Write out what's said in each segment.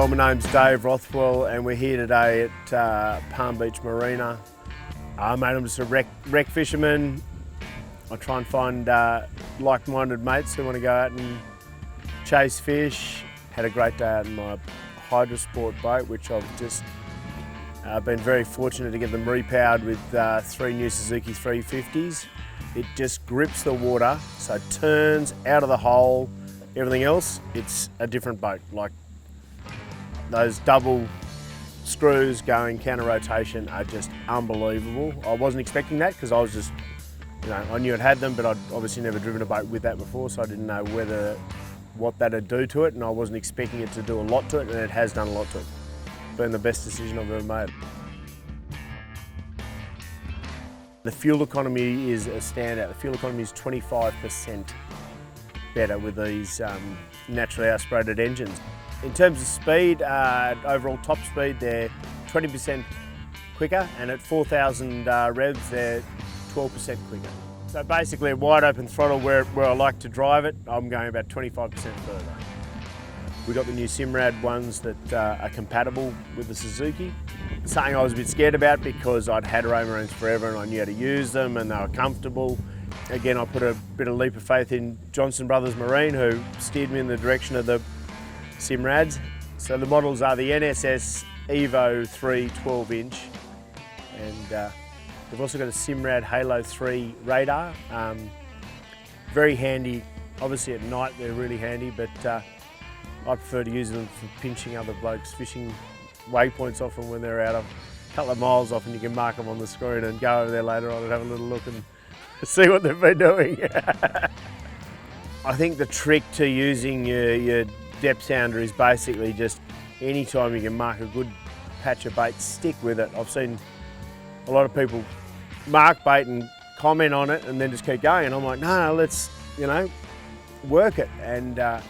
Well, my name's Dave Rothwell and we're here today at Palm Beach Marina. Mate, I'm just a wreck fisherman. I try and find like-minded mates who want to go out and chase fish. Had a great day out in my Hydra-Sports boat, which I've just been very fortunate to get them repowered with 3 new Suzuki 350s. It just grips the water, so it turns out of the hole. Everything else, it's a different boat. Like those double screws going counter rotation are just unbelievable. I wasn't expecting that because I was just, I knew it had them, but I'd obviously never driven a boat with that before, so I didn't know what that'd do to it, and I wasn't expecting it to do a lot to it, and it has done a lot to it. Been the best decision I've ever made. The fuel economy is a standout. The fuel economy is 25% better with these naturally aspirated engines. In terms of speed, overall top speed, they're 20% quicker, and at 4,000 revs, they're 12% quicker. So basically a wide open throttle where I like to drive it, I'm going about 25% further. We got the new Simrad ones that are compatible with the Suzuki. Something I was a bit scared about because I'd had Romarines forever and I knew how to use them and they were comfortable. Again, I put a bit of leap of faith in Johnson Brothers Marine, who steered me in the direction of the Simrads. So the models are the NSS Evo3 12-inch, and they've also got a Simrad Halo 3 radar. Very handy. Obviously at night they're really handy, but I prefer to use them for pinching other blokes, fishing waypoints off them when they're out a couple of miles off, and you can mark them on the screen and go over there later on and have a little look and see what they've been doing. I think the trick to using your depth sounder is basically just any time you can mark a good patch of bait, stick with it. I've seen a lot of people mark bait and comment on it and then just keep going, and I'm like, no, let's, work it. And mate,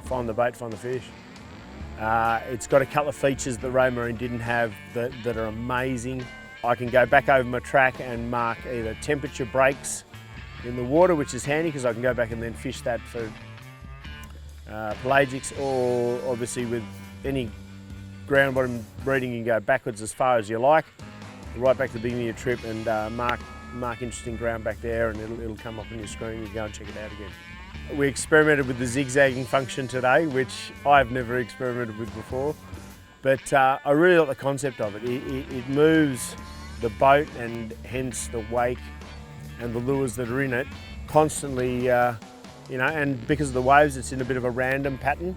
find the bait, find the fish. It's got a couple of features that Romarine didn't have that are amazing. I can go back over my track and mark either temperature breaks in the water, which is handy because I can go back and then fish that for pelagics, or obviously with any ground bottom breeding you can go backwards as far as you like, right back to the beginning of your trip, and mark interesting ground back there, and it'll come up on your screen. You can go and check it out again. We experimented with the zigzagging function today, which I've never experimented with before, but I really like the concept of it. It moves the boat and hence the wake and the lures that are in it constantly, and because of the waves, it's in a bit of a random pattern.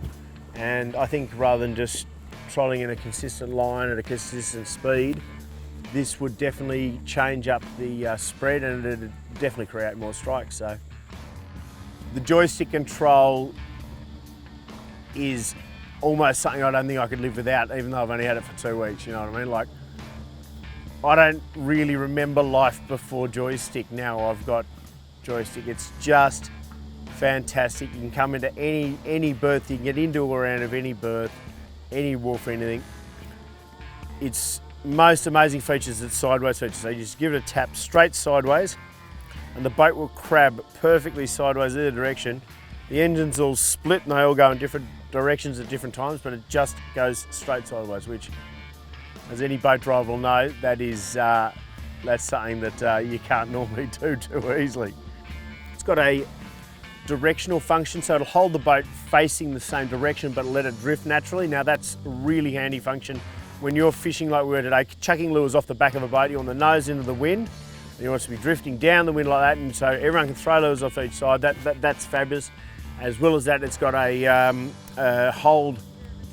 And I think rather than just trolling in a consistent line at a consistent speed, this would definitely change up the spread, and it'd definitely create more strikes. So the joystick control is almost something I don't think I could live without, even though I've only had it for 2 weeks, you know what I mean? Like, I don't really remember life before joystick. Now I've got joystick. It's just fantastic. You can come into any berth, you can get into or out of any berth, any wharf, anything. Its most amazing feature is its sideways feature. So you just give it a tap straight sideways, and the boat will crab perfectly sideways either direction. The engines all split and they all go in different directions at different times, but it just goes straight sideways, which, as any boat driver will know, that's something that you can't normally do too easily. It's got a directional function, so it'll hold the boat facing the same direction but let it drift naturally. Now that's a really handy function when you're fishing like we were today, chucking lures off the back of a boat. You want the nose into the wind, and you want it to be drifting down the wind like that, and so everyone can throw lures off each side. That's fabulous. As well as that, it's got a hold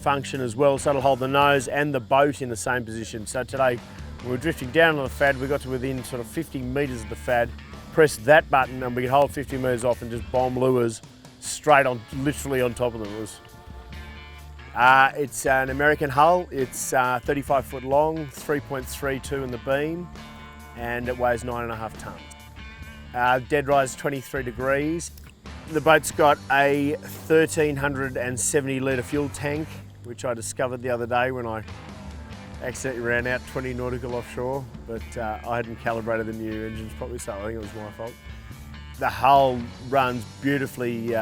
function as well, so it'll hold the nose and the boat in the same position. So today, when we're drifting down on the FAD, we got to within sort of 50 metres of the FAD, press that button and we could hold 50 metres off and just bomb lures straight on, literally on top of them. It's an American hull. It's 35 foot long, 3.32 in the beam, and it weighs 9.5 tonnes. Dead rise 23 degrees. The boat's got a 1,370 litre fuel tank, which I discovered the other day when I accidentally ran out 20 nautical offshore, but I hadn't calibrated the new engines properly, so I think it was my fault. The hull runs beautifully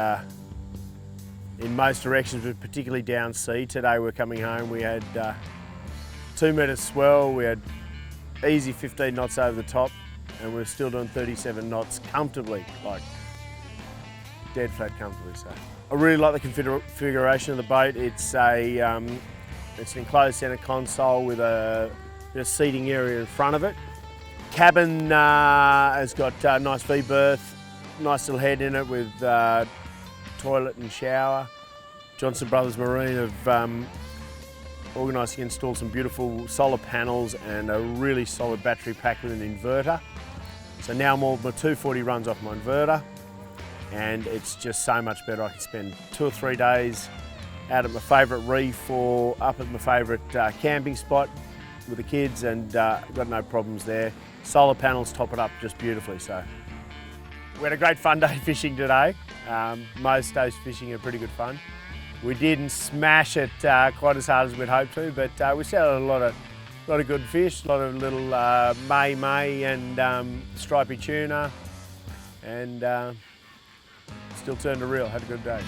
in most directions, but particularly down sea. Today we're coming home, we had 2 metres swell, we had easy 15 knots over the top, and we're still doing 37 knots comfortably, like dead flat comfortably. So I really like the configuration of the boat. It's an enclosed centre console with a bit of seating area in front of it. Cabin has got a nice V-berth, nice little head in it with toilet and shower. Johnson Brothers Marine have organised to install some beautiful solar panels and a really solid battery pack with an inverter. So now my 240 runs off my inverter, and it's just so much better. I can spend 2 or 3 days out at my favourite reef or up at my favourite camping spot with the kids, and got no problems there. Solar panels top it up just beautifully. So we had a great fun day fishing today. Most days fishing are pretty good fun. We didn't smash it quite as hard as we'd hoped to, but we still had a lot of good fish, a lot of little may and stripy tuna, and still turned a reel. Had a good day.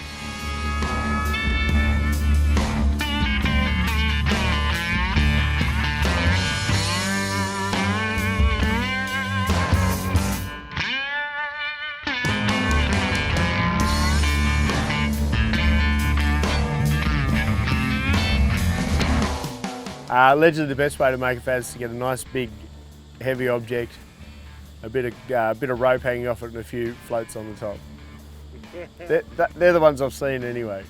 Allegedly the best way to make a fad is to get a nice big heavy object, a bit of rope hanging off it and a few floats on the top. They're the ones I've seen anyway.